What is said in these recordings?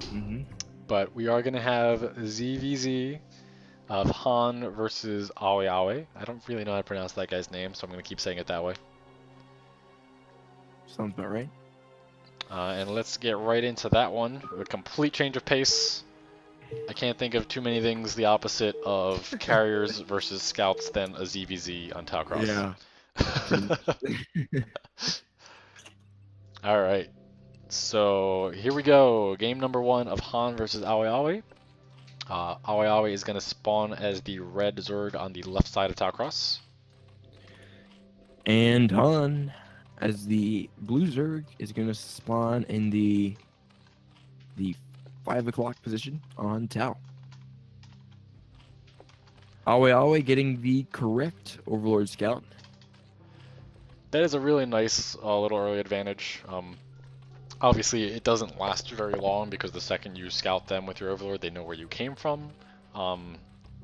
Mm-hmm. But we are going to have ZVZ of HaN versus AweAwe222. I don't really know how to pronounce that guy's name, so I'm going to keep saying it that way. Sounds about right. And let's get right into that one. A complete change of pace. I can't think of too many things the opposite of carriers versus scouts than a ZVZ on Talcross. Yeah, pretty much. All right. So here we go. Game number 1 of HaN versus AweAwe222. AweAwe222 is going to spawn as the red Zerg on the left side of Talcross. And Han, as the blue Zerg, is going to spawn in the 5 o'clock position on Tau. AweAwe222 getting the correct Overlord Scout. That is a really nice little early advantage. Obviously, it doesn't last very long because the second you scout them with your Overlord, they know where you came from.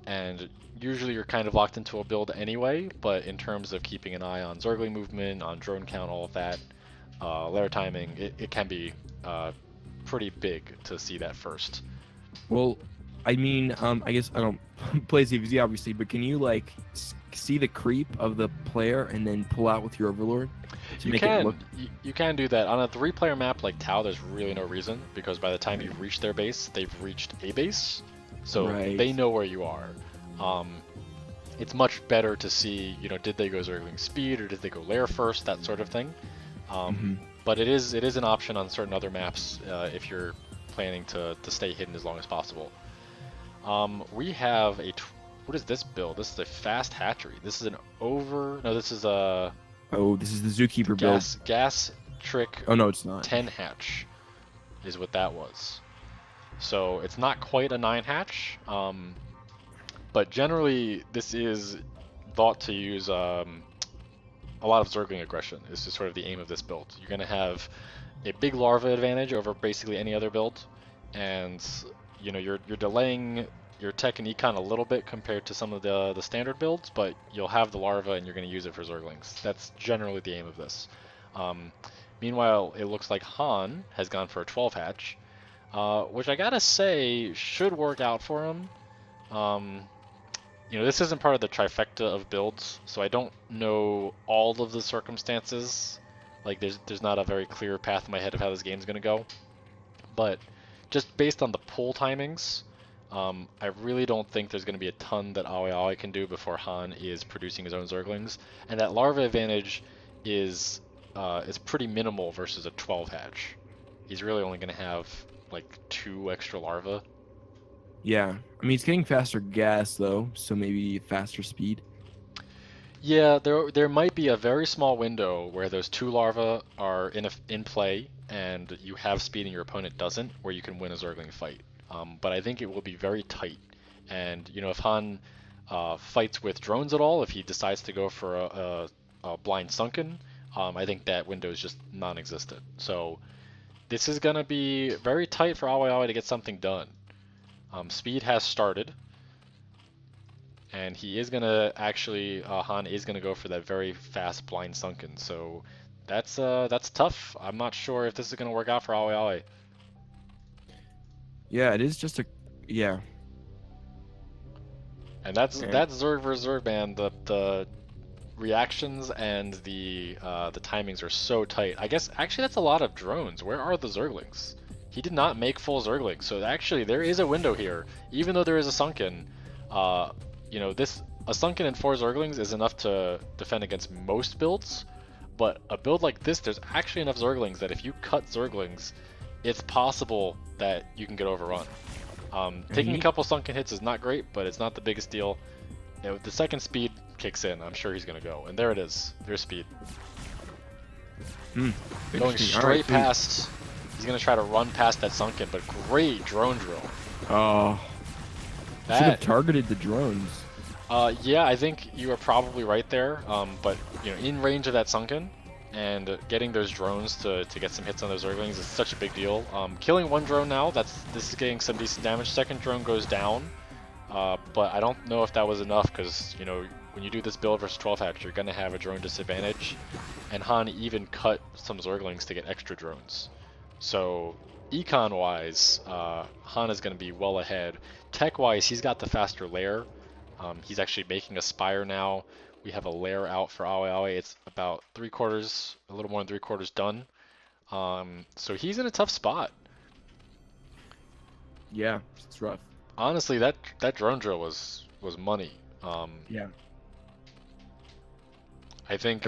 And usually you're kind of locked into a build anyway, but in terms of keeping an eye on Zergling movement, on drone count, all of that, layer timing, it can be pretty big to see that first. Well, I mean, I guess I don't play ZVZ obviously, but can you like see the creep of the player and then pull out with your Overlord to make it look? You can do that on a 3-player map like Tau. There's really no reason because by the time you've reached their base, they've reached a base, so they know where you are. It's much better to see, you know, did they go Zergling speed or did they go layer first, that sort of thing. But it is an option on certain other maps if you're planning to stay hidden as long as possible. We have what is this build? This is a fast hatchery. This is this is a... Oh, this is the Zookeeper build. Gas trick. Oh no, it's not. 10 hatch is what that was. So it's not quite a 9 hatch, but generally this is thought to use a lot of Zergling aggression. Is just sort of the aim of this build. You're going to have a big larva advantage over basically any other build, and you know you're delaying your tech and econ a little bit compared to some of the standard builds, but you'll have the larva and you're going to use it for Zerglings. That's generally the aim of this. Meanwhile, it looks like HaN has gone for a 12 hatch, which I gotta say should work out for him. You know, this isn't part of the trifecta of builds, so I don't know all of the circumstances. Like, there's not a very clear path in my head of how this game's gonna go. But just based on the pull timings, I really don't think there's going to be a ton that AweAwe222 can do before HaN is producing his own Zerglings, and that larva advantage is pretty minimal versus a 12 hatch. He's really only going to have like 2 extra larvae. Yeah, I mean, it's getting faster gas though, so maybe faster speed. Yeah, there might be a very small window where those 2 larvae are in play, and you have speed and your opponent doesn't, where you can win a Zergling fight. But I think it will be very tight. And, you know, if HaN fights with drones at all, if he decides to go for a blind sunken, I think that window is just non-existent. So this is going to be very tight for AweAwe222 to get something done. Speed has started. And he is going to actually, HaN is going to go for that very fast blind sunken. So that's tough. I'm not sure if this is going to work out for AweAwe222. Yeah, it is just yeah. And that's Zerg versus Zerg, man. The reactions and the timings are so tight. I guess actually that's a lot of drones. Where are the Zerglings? He did not make full Zerglings, so actually there is a window here. Even though there is a sunken, you know, a sunken and 4 Zerglings is enough to defend against most builds. But a build like this, there's actually enough Zerglings that if you cut Zerglings, it's possible that you can get overrun. Taking a couple sunken hits is not great, but it's not the biggest deal. You know, the second speed kicks in, I'm sure he's going to go. And there it is. There's speed. Going straight past. He's going to try to run past that sunken, but great drone drill. Oh. Should have targeted the drones. Yeah, I think you are probably right there. But, you know, in range of that sunken, and getting those drones to get some hits on those Zerglings is such a big deal. Killing 1 drone now, this is getting some decent damage. Second drone goes down, but I don't know if that was enough because, you know, when you do this build versus 12 hatch, you're going to have a drone disadvantage, and HaN even cut some Zerglings to get extra drones. So econ-wise, HaN is going to be well ahead. Tech-wise, he's got the faster lair. He's actually making a spire now. We have a lair out for AweAwe. It's about 3/4, a little more than 3/4 done. So he's in a tough spot. Yeah, it's rough. Honestly, that drone drill was money. Yeah. I think.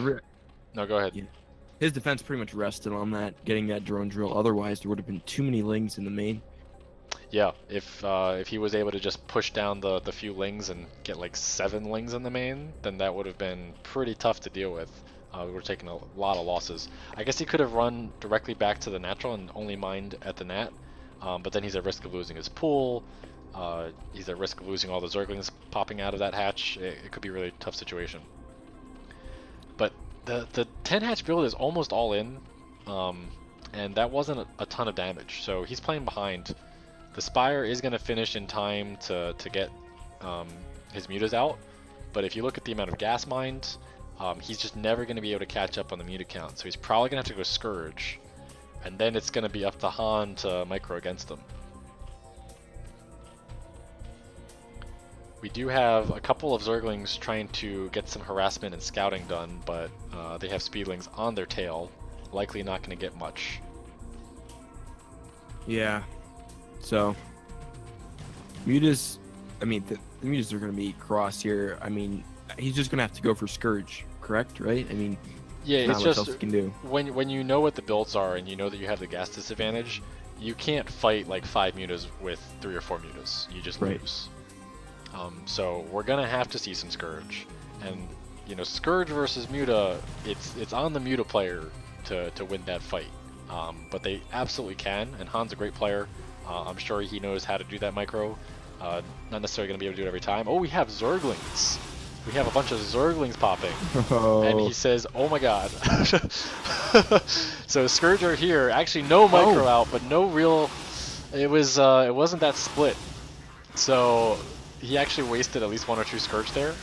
No, go ahead. Yeah. His defense pretty much rested on that, getting that drone drill. Otherwise, there would have been too many lings in the main. Yeah, if he was able to just push down the few lings and get like 7 lings in the main, then that would have been pretty tough to deal with. We were taking a lot of losses. I guess he could have run directly back to the natural and only mined at the nat, but then he's at risk of losing his pool. He's at risk of losing all the Zerglings popping out of that hatch. It could be a really tough situation. But the 10 hatch build is almost all in, and that wasn't a ton of damage, so he's playing behind. The Spire is going to finish in time to get his mutas out, but if you look at the amount of gas mined, he's just never going to be able to catch up on the muta count, so he's probably going to have to go Scourge, and then it's going to be up to HaN to micro against him. We do have a couple of Zerglings trying to get some harassment and scouting done, but they have Speedlings on their tail, likely not going to get much. Yeah. So, mutas, I mean, the mutas are going to be crossed here. I mean, he's just going to have to go for Scourge, correct? Right? I mean, yeah, not it's much just else he can do. When you know what the builds are and you know that you have the gas disadvantage, you can't fight like 5 mutas with 3 or 4 mutas. You just lose. So we're gonna have to see some Scourge, and you know, Scourge versus Muta, it's on the Muta player to win that fight. But they absolutely can, and HaN's a great player. I'm sure he knows how to do that micro. Not necessarily gonna be able to do it every time. Oh, we have Zerglings. We have a bunch of Zerglings popping, and he says, "Oh my God!" So Scourge are here. Actually, no micro out, but no real. It wasn't that split. So he actually wasted at least 1 or 2 Scourge there.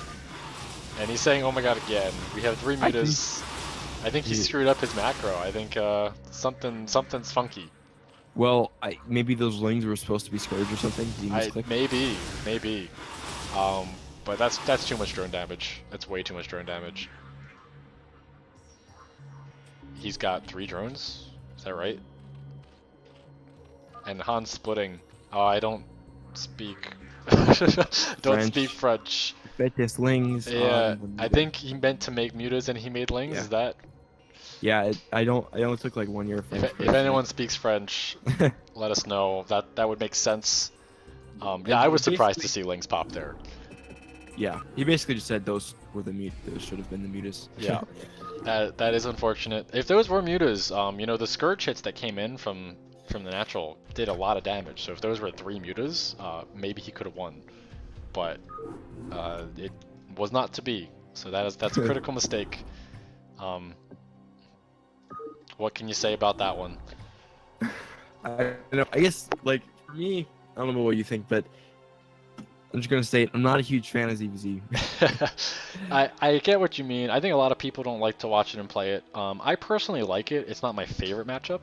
And he's saying, "Oh my God," again. We have 3 mutas. I think he screwed up his macro. I think something's funky. Well, maybe those lings were supposed to be Scourge or something. Did he misclick? Maybe. But that's too much drone damage. That's way too much drone damage. He's got 3 drones. Is that right? And HaN's splitting. Oh, I don't speak. Don't speak French. Betis lings. Yeah, I think he meant to make mutas and he made lings. Yeah. Is that? Yeah, I only took like 1 year of French. If anyone speaks French, let us know. That would make sense. Yeah, I was surprised to see lings pop there. Yeah, he basically just said those were the those should have been the mutas. Yeah, that is unfortunate. If those were mutas, you know, the Scourge hits that came in from the natural did a lot of damage. So if those were 3 mutas, maybe he could have won. But it was not to be. So that's a critical mistake. What can you say about that one? I guess, like, for me, I don't know what you think, but I'm just gonna say I'm not a huge fan of ZVZ. I get what you mean. I think a lot of people don't like to watch it and play it. I personally like it. It's not my favorite matchup,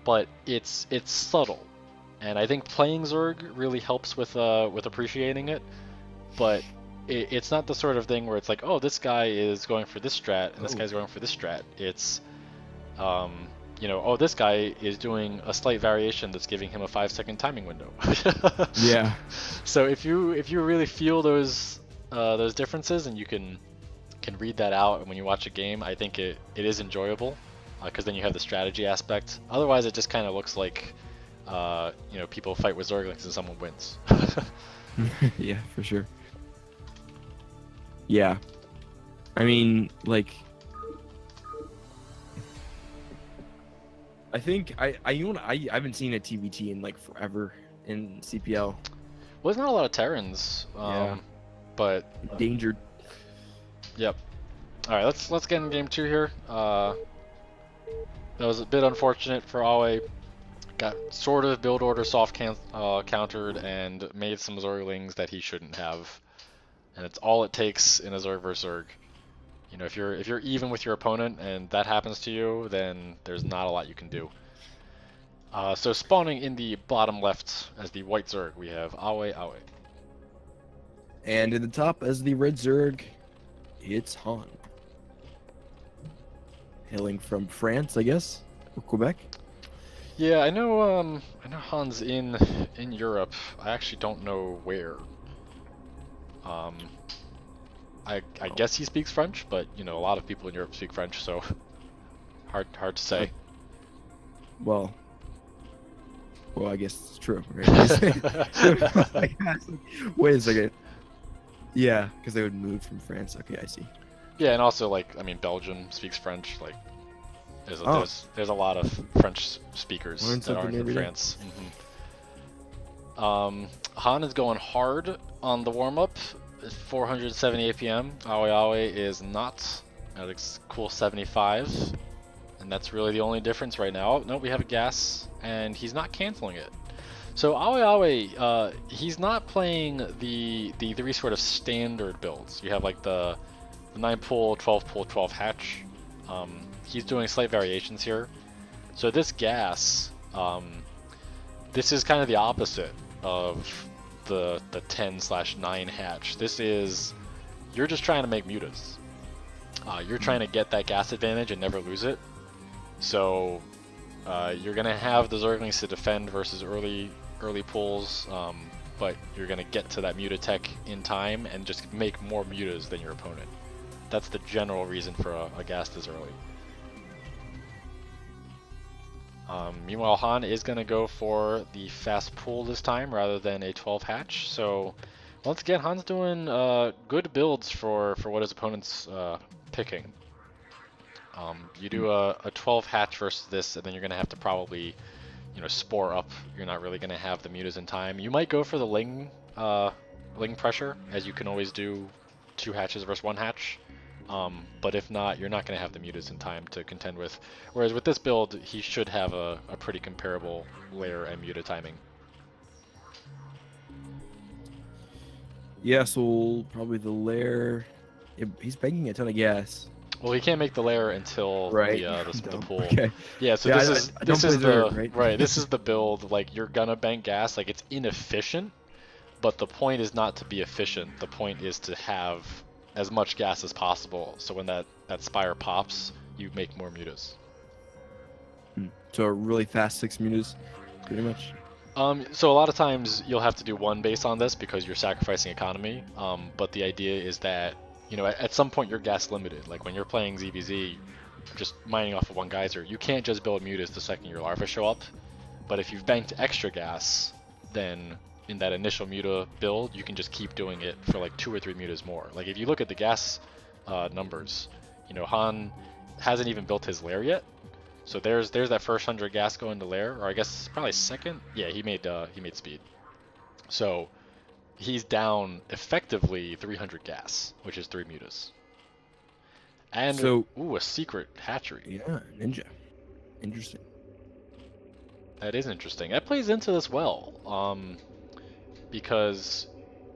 but it's subtle, and I think playing Zerg really helps with appreciating it. But it's not the sort of thing where it's like, oh, this guy is going for this strat and this guy's going for this strat. It's you know, oh, this guy is doing a slight variation that's giving him a 5-second timing window. Yeah. So if you really feel those differences and you can read that out when you watch a game, I think it is enjoyable, because then you have the strategy aspect. Otherwise, it just kind of looks like you know, people fight with Zerglings and someone wins. Yeah, for sure. Yeah. I mean, like, I think I haven't seen a TVT in like forever in CPL. Well, there's not a lot of Terrans, Yeah. but Endangered. Yep. All right, let's get in game 2 here. That was a bit unfortunate for AweAwe. Got sort of build order soft countered and made some Zerglings that he shouldn't have, and it's all it takes in a Zerg vs Zerg. You know, if you're even with your opponent and that happens to you, then there's not a lot you can do. So spawning in the bottom left as the white Zerg, we have AweAwe222. And in the top as the red Zerg, it's HaN. Hailing from France, I guess, or Quebec. Yeah, I know HaN's in Europe. I actually don't know where. I guess he speaks French, but you know a lot of people in Europe speak French, so hard to say. Well, I guess it's true. Right? Wait a second. Yeah, because they would move from France. Okay, I see. Yeah, and also like I mean Belgium speaks French. Like there's a lot of French speakers that aren't in France. HaN is going hard on the warm up. 470 APM. AweAwe222 is not at a cool 75, and that's really the only difference right now. No, we have a gas, and he's not canceling it. So AweAwe222, he's not playing the three sort of standard builds. You have like the 9 pull, 12 pull, 12 hatch. He's doing slight variations here. So this gas, this is kind of the opposite of the 10/9 hatch. This is, you're just trying to make mutas. You're trying to get that gas advantage and never lose it. So you're gonna have the Zerglings to defend versus early pulls, but you're gonna get to that muta tech in time and just make more mutas than your opponent. That's the general reason for a gas this early. Meanwhile, HaN is going to go for the fast pull this time rather than a 12 hatch. So once again, HaN's doing good builds for what his opponent's picking. You do a 12 hatch versus this, and then you're going to have to probably, you know, spore up. You're not really going to have the mutas in time. You might go for the ling pressure, as you can always do 2 hatches versus 1 hatch. But if not, you're not going to have the mutas in time to contend with. Whereas with this build, he should have a pretty comparable lair and muta timing. Yeah, so probably the lair. He's banking a ton of gas. Well, he can't make the lair until the pool. Okay. Yeah, so Yeah, this is the right? right. This is the build. Like you're gonna bank gas. Like it's inefficient, but the point is not to be efficient. The point is to have as much gas as possible, so when that spire pops, you make more mutas. So a really fast 6 mutas, pretty much. So a lot of times you'll have to do one base on this because you're sacrificing economy. But the idea is that, you know, at some point you're gas limited. Like when you're playing ZVZ, just mining off of one geyser, you can't just build mutas the second your larvae show up. But if you've banked extra gas, then in that initial muta build, you can just keep doing it for like 2 or 3 mutas more. Like if you look at the gas numbers, you know, HaN hasn't even built his lair yet. So there's that first 100 gas going to lair, or I guess probably second. Yeah, he made speed. So he's down effectively 300 gas, which is 3 mutas. And so, a secret hatchery. Yeah, ninja. Interesting. That is interesting. That plays into this well, because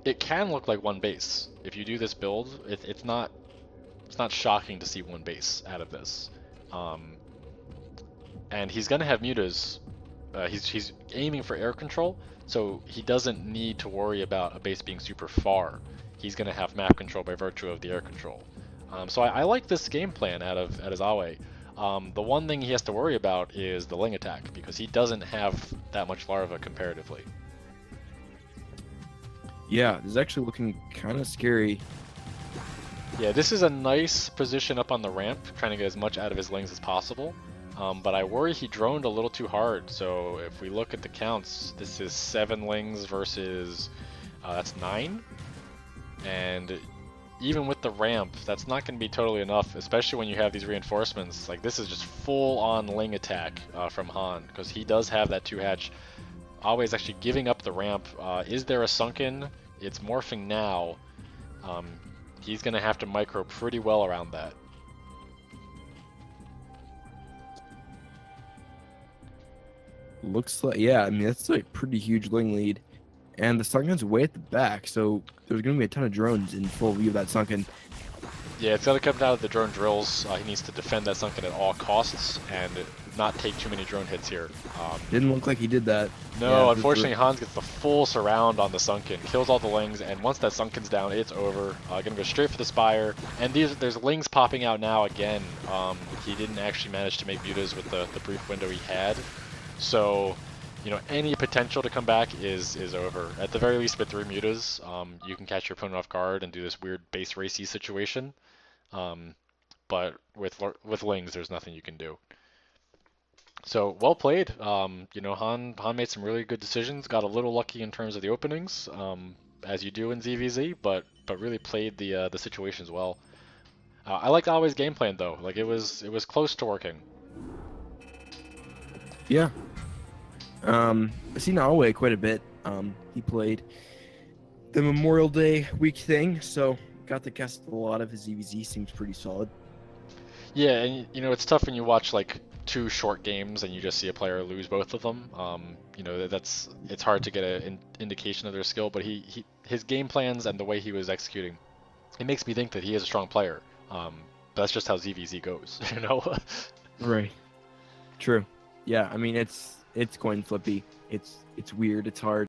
it can look like one base. If you do this build, it's not shocking to see one base out of this. And he's gonna have mutas. He's aiming for air control, so he doesn't need to worry about a base being super far. He's gonna have map control by virtue of the air control. So I like this game plan out of his Awe. The one thing he has to worry about is the ling attack, because he doesn't have that much larva comparatively. Yeah, this is actually looking kind of scary. Yeah, this is a nice position up on the ramp, trying to get as much out of his lings as possible. But I worry he droned a little too hard, so if we look at the counts, this is 7 lings versus, that's 9. And even with the ramp, that's not going to be totally enough, especially when you have these reinforcements. Like, this is just full-on ling attack from HaN, because he does have that 2 hatch. Always actually giving up the ramp. Is there a sunken? It's morphing now. He's going to have to micro pretty well around that. Looks like, yeah, I mean, that's like pretty huge ling lead. And the sunken's way at the back, so there's going to be a ton of drones in full view of that sunken. Yeah, it's going to come down to the drone drills. He needs to defend that sunken at all costs, and not take too many drone hits here. Didn't look like he did that. No, Yeah, unfortunately, Hans gets the full surround on the Sunken, kills all the Lings, and once that Sunken's down, it's over. Gonna go straight for the Spire, and there's Lings popping out now again. He didn't actually manage to make mutas with the brief window he had, so you know any potential to come back is over. At the very least, with 3 mutas, you can catch your opponent off guard and do this weird base racy situation. But with Lings, there's nothing you can do. So well played. You know, Han made some really good decisions. Got a little lucky in terms of the openings, as you do in ZVZ, but really played the situations well. I liked AweAwe's game plan though. Like it was close to working. Yeah. I've seen AweAwe quite a bit. He played the Memorial Day week thing, so got to cast a lot of his ZVZ. Seems pretty solid. Yeah, and you know it's tough when you watch like 2 short games and you just see a player lose both of them. You know it's hard to get an indication of their skill, but his game plans and the way he was executing, it makes me think that he is a strong player. That's just how ZVZ goes, you know. Right. True. Yeah. I mean, it's coin flippy. It's weird. It's hard.